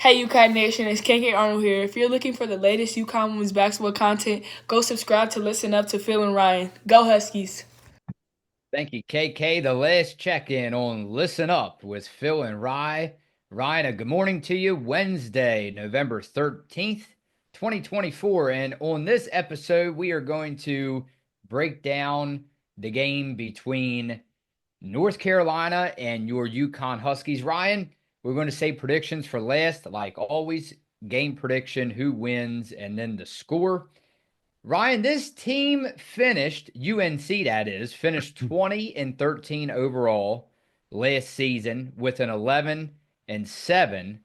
Hey UConn Nation, it's KK Arnold here. If you're looking for the latest UConn women's basketball content, go subscribe to listen up to Phil and Ryan. Go Huskies! Thank you, KK. The last check-in on Listen Up with Phil and Rye. Ryan, a good morning to you. Wednesday, November 13th, 2024. And on this episode, we are going to break down the game between North Carolina and your UConn Huskies. Ryan, we're going to say predictions for last, like always. Game prediction, who wins, and then the score. Ryan, this team finished, UNC that is, finished 20-13 overall last season with an 11-7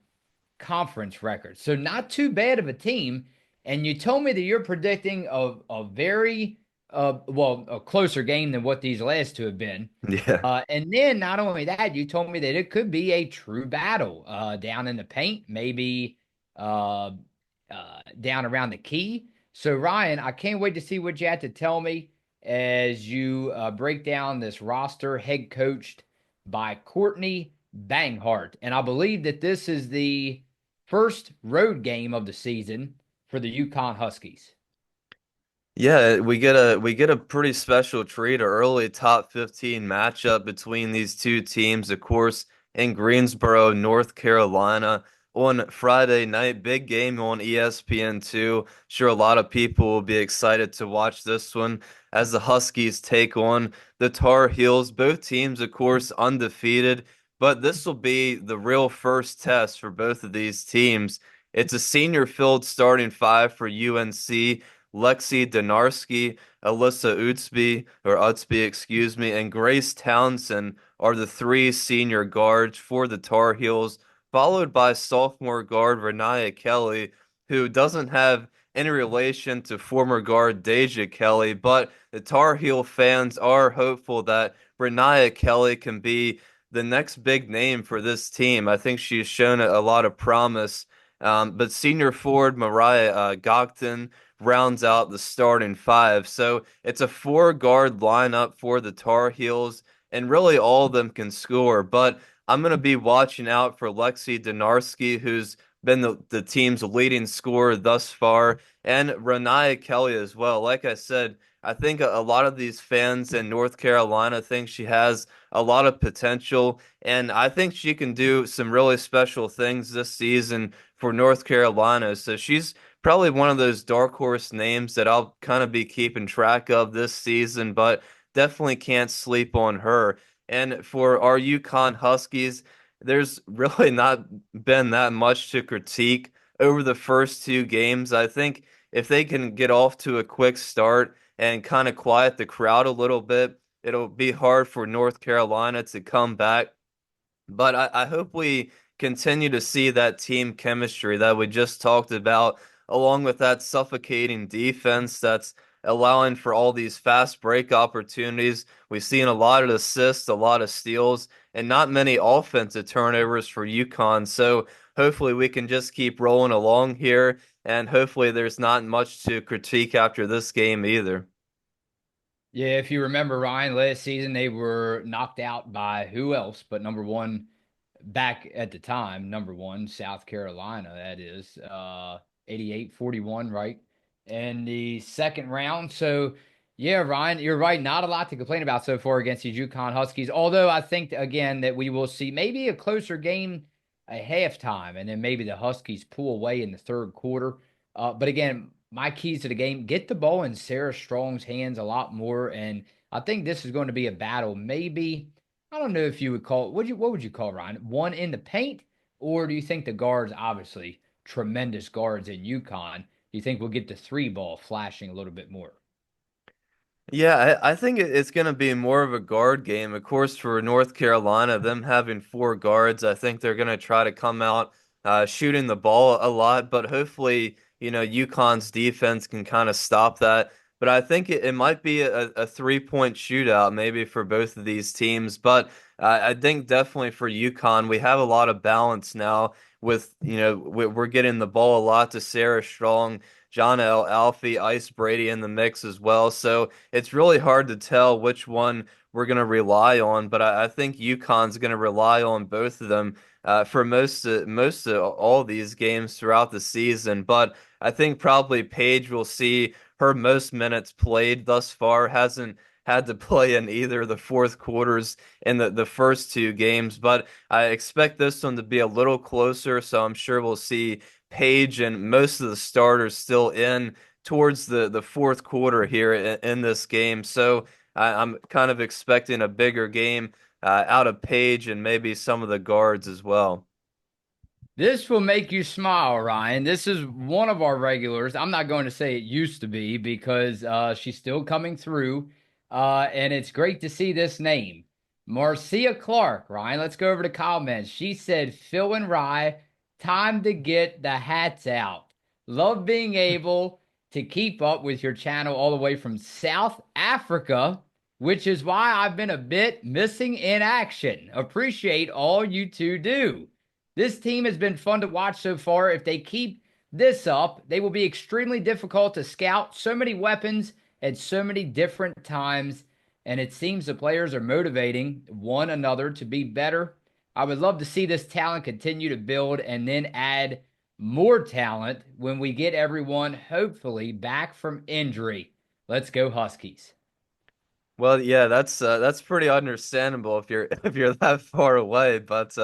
conference record. So not too bad of a team. And you told me that you're predicting a very a closer game than what these last two have been. Yeah. And then not only that, you told me that it could be a true battle down in the paint, maybe uh, down around the key. So, Ryan, I can't wait to see what you have to tell me as you break down this roster, head coached by Courtney Banghart. And I believe that this is the first road game of the season for the UConn Huskies. Yeah, we get a pretty special treat, an early top 15 matchup between these two teams, of course, in Greensboro, North Carolina on Friday night. Big game on ESPN2. Sure, a lot of people will be excited to watch this one as the Huskies take on the Tar Heels. Both teams, of course, undefeated, but this will be the real first test for both of these teams. It's a senior filled starting five for UNC. Lexi Donarski, Alyssa Utsby, excuse me, and Grace Townsend are the three senior guards for the Tar Heels, followed by sophomore guard Renaya Kelly, who doesn't have any relation to former guard Deja Kelly, but the Tar Heel fans are hopeful that Renaya Kelly can be the next big name for this team. I think she's shown a lot of promise. But senior forward Mariah Gogton rounds out the starting five. So it's a four guard lineup for the Tar Heels, and really all of them can score. But I'm going to be watching out for Lexi Donarski, who's been the team's leading scorer thus far, and Renaya Kelly as well. Like I said, I think a lot of these fans in North Carolina think she has a lot of potential, and I think she can do some really special things this season for North Carolina. So she's probably one of those dark horse names that I'll kind of be keeping track of this season, but definitely can't sleep on her. And for our UConn Huskies, there's really not been that much to critique over the first two games. I think if they can get off to a quick start and kind of quiet the crowd a little bit, it'll be hard for North Carolina to come back. But I hope we continue to see that team chemistry that we just talked about, along with that suffocating defense that's allowing for all these fast break opportunities. We've seen a lot of assists, a lot of steals, and not many offensive turnovers for UConn. So hopefully we can just keep rolling along here, and hopefully there's not much to critique after this game either. Yeah, if you remember, Ryan, last season they were knocked out by who else but number one back at the time, number one, South Carolina, that is, 88-41, right? In the second round. So, yeah, Ryan, you're right. Not a lot to complain about so far against these UConn Huskies. Although I think, again, that we will see maybe a closer game at halftime, and then maybe the Huskies pull away in the third quarter. But again, my keys to the game, get the ball in Sarah Strong's hands a lot more. And I think this is going to be a battle. Maybe I don't know if you would call what would you call Ryan? One in the paint, or do you think the guards, obviously tremendous guards in UConn, do you think we'll get the three ball flashing a little bit more? Yeah, I think it's going to be more of a guard game. Of course, for North Carolina, them having four guards, I think they're going to try to come out shooting the ball a lot, but hopefully, UConn's defense can kind of stop that. But I think it might be a 3-point shootout maybe for both of these teams. But I think definitely for UConn, we have a lot of balance now with, we're getting the ball a lot to Sarah Strong. John L. Alfie, Ice Brady in the mix as well. So it's really hard to tell which one we're going to rely on, but I think UConn's going to rely on both of them for most of all these games throughout the season. But I think probably Paige will see her most minutes played thus far. Hasn't had to play in either of the fourth quarters in the first two games, but I expect this one to be a little closer. So I'm sure we'll see Paige and most of the starters still in towards the fourth quarter here in this game. So I'm kind of expecting a bigger game out of Page and maybe some of the guards as well. This will make you smile, Ryan. This is one of our regulars. I'm not going to say it used to be because she's still coming through. And it's great to see this name. Marcia Clark, Ryan. Let's go over to comments. She said, Phil and Rye, time to get the hats out. Love being able to keep up with your channel all the way from South Africa, which is why I've been a bit missing in action. Appreciate all you two do. This team has been fun to watch so far. If they keep this up, they will be extremely difficult to scout. So many weapons at so many different times, and it seems the players are motivating one another to be better. I would love to see this talent continue to build and then add more talent when we get everyone, hopefully, back from injury. Let's go, Huskies. Well, yeah, that's pretty understandable if you're if you're that far away, but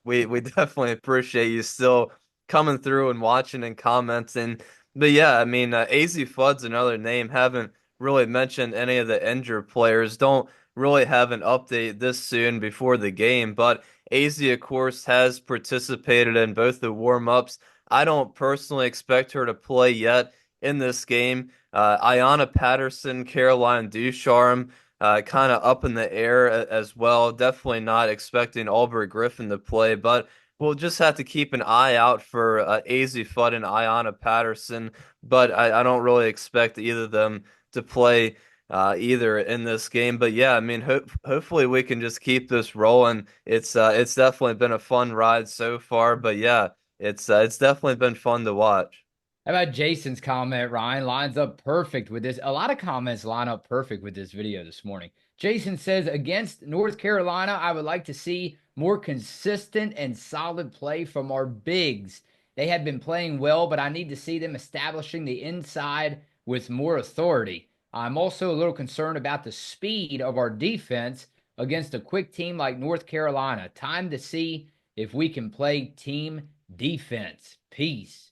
we definitely appreciate you still coming through and watching and commenting. But yeah, I mean, AZ Fudd's another name. Haven't really mentioned any of the injured players. Don't really have an update this soon before the game, but AZ, of course, has participated in both the warm-ups. I don't personally expect her to play yet in this game. Ayanna Patterson, Caroline Ducharme, kind of up in the air as well. Definitely not expecting Aubrey Griffin to play, but we'll just have to keep an eye out for AZ Fudd and Ayanna Patterson. But I don't really expect either of them to play either in this game. But yeah, I mean, hopefully we can just keep this rolling. It's definitely been a fun ride so far. But yeah, it's definitely been fun to watch. How about Jason's comment, Ryan? Lines up perfect with this. A lot of comments line up perfect with this video this morning. Jason says, against North Carolina, I would like to see more consistent and solid play from our bigs. They have been playing well, but I need to see them establishing the inside with more authority. I'm also a little concerned about the speed of our defense against a quick team like North Carolina. Time to see if we can play team defense. Peace.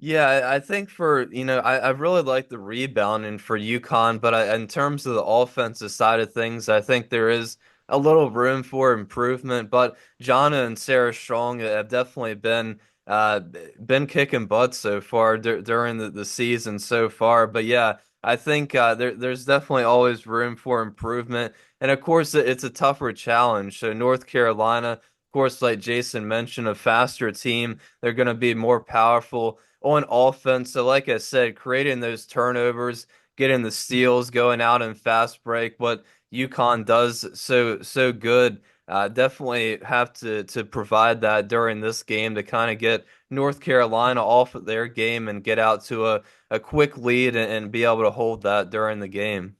Yeah, I think I really like the rebounding for UConn, but in terms of the offensive side of things, I think there is a little room for improvement. But Jana and Sarah Strong have definitely uh, been kicking butt so far during the season so far. But yeah, I think there's definitely always room for improvement. And of course, it's a tougher challenge. So North Carolina, of course, like Jason mentioned, a faster team. They're going to be more powerful on offense. So, like I said, creating those turnovers, getting the steals, going out in fast break, what UConn does so good. Definitely have to provide that during this game to kind of get North Carolina off of their game and get out to a quick lead and be able to hold that during the game.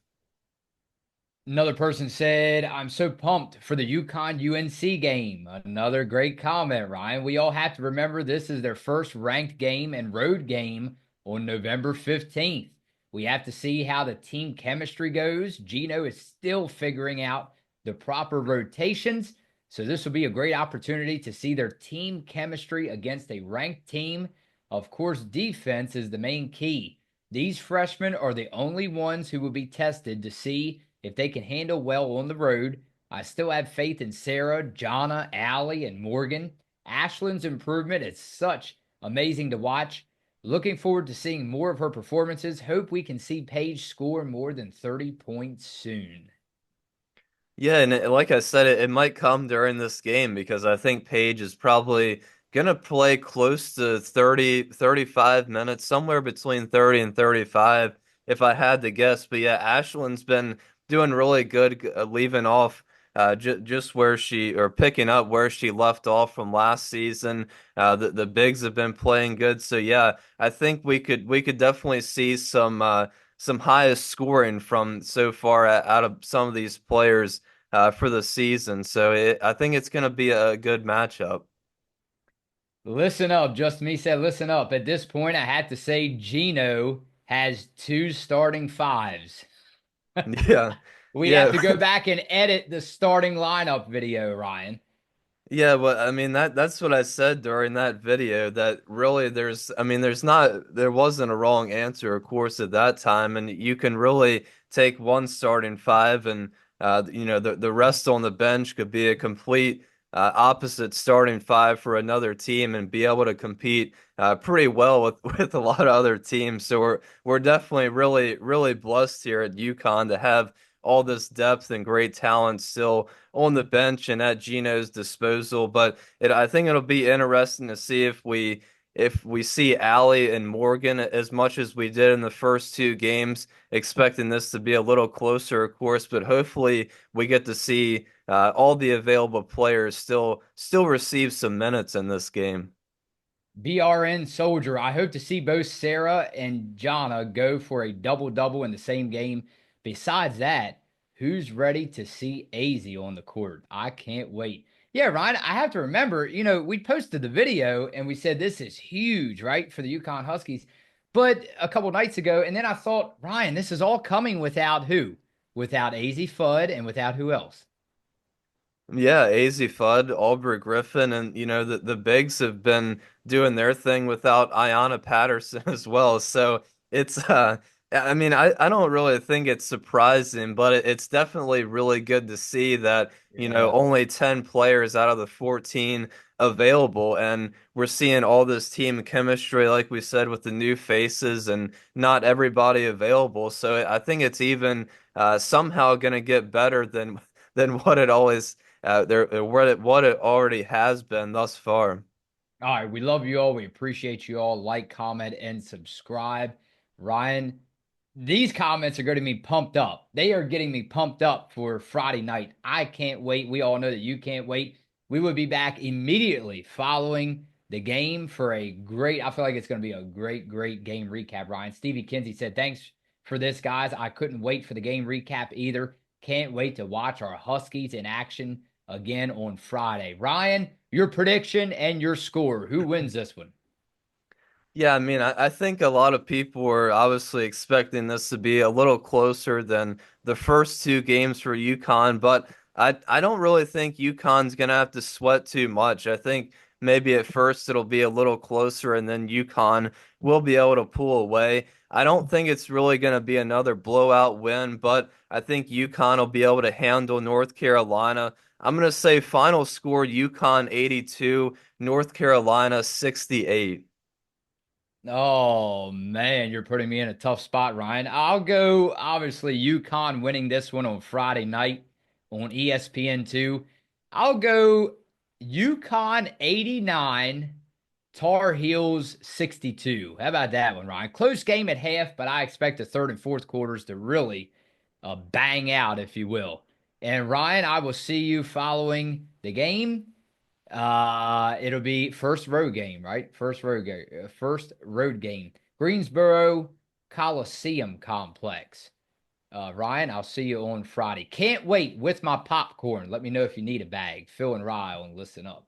Another person said, I'm so pumped for the UConn UNC game. Another great comment, Ryan. We all have to remember this is their first ranked game and road game on November 15th. We have to see how the team chemistry goes. Gino is still figuring out the proper rotations. So this will be a great opportunity to see their team chemistry against a ranked team. Of course, defense is the main key. These freshmen are the only ones who will be tested to see if they can handle well on the road. I still have faith in Sarah, Jonna, Allie, and Morgan. Ashlyn's improvement is such amazing to watch. Looking forward to seeing more of her performances. Hope we can see Paige score more than 30 points soon. Yeah, and like I said, it might come during this game because I think Paige is probably gonna play close to 30, 35 minutes, somewhere between 30 and 35, if I had to guess. But yeah, Ashlyn's been doing really good, leaving off just where she or picking up where she left off from last season. The bigs have been playing good, so yeah, I think we could definitely see some highest scoring from so far out of some of these players for the season. So I think it's going to be a good matchup. Listen up, just me said, listen up. At this point, I have to say Gino has two starting fives. Yeah. We have Yeah. to go back and edit the starting lineup video, Ryan. Yeah, well, I mean that's what I said during that video that really there wasn't a wrong answer, of course, at that time, and you can really take one starting five and the rest on the bench could be a complete opposite starting five for another team and be able to compete pretty well with with a lot of other teams. So we're definitely really blessed here at UConn to have all this depth and great talent still on the bench and at Gino's disposal. But I think it'll be interesting to see if we see Allie and Morgan as much as we did in the first two games, expecting this to be a little closer, of course. But hopefully we get to see all the available players still receive some minutes in this game. BRN Soldier. I hope to see both Sarah and Jana go for a double-double in the same game. Besides that, who's ready to see AZ on the court? I can't wait. Yeah, Ryan, I have to remember, we posted the video and we said this is huge, right, for the UConn Huskies. But a couple nights ago, and then I thought, Ryan, this is all coming without who? Without AZ Fudd and without who else? Yeah, AZ Fudd, Aubrey Griffin, and the bigs have been doing their thing without Ayanna Patterson as well. So it's I mean I don't really think it's surprising, but it's definitely really good to see that, Yeah. only 10 players out of the 14 available, and we're seeing all this team chemistry, like we said, with the new faces and not everybody available. So I think it's even somehow going to get better than what it always what it already has been thus far. All right, we love you all. We appreciate you all. Like, comment, and subscribe. Ryan, these comments are getting me pumped up. They are getting me pumped up for Friday night. I can't wait. We all know that you can't wait. We will be back immediately following the game for a great, I feel like it's going to be a great game recap, Ryan. Stevie Kinsey said, thanks for this, guys. I couldn't wait for the game recap either. Can't wait to watch our Huskies in action again on Friday. Ryan, your prediction and your score. Who wins this one? Yeah, I mean, I think a lot of people were obviously expecting this to be a little closer than the first two games for UConn, but I don't really think UConn's gonna have to sweat too much. I think maybe at first it'll be a little closer and then UConn will be able to pull away. I don't think it's really gonna be another blowout win, but I think UConn will be able to handle North Carolina. I'm gonna say final score UConn 82, North Carolina 68. Oh man, you're putting me in a tough spot, Ryan. I'll go obviously UConn winning this one on Friday night on ESPN2. I'll go UConn 89, Tar Heels 62. How about that one, Ryan? Close game at half, but I expect the third and fourth quarters to really bang out, if you will. And Ryan, I will see you following the game. It'll be first road game, right? First road game. Greensboro Coliseum Complex. Ryan, I'll see you on Friday. Can't wait with my popcorn. Let me know if you need a bag. Phil and Rye on Listen Up.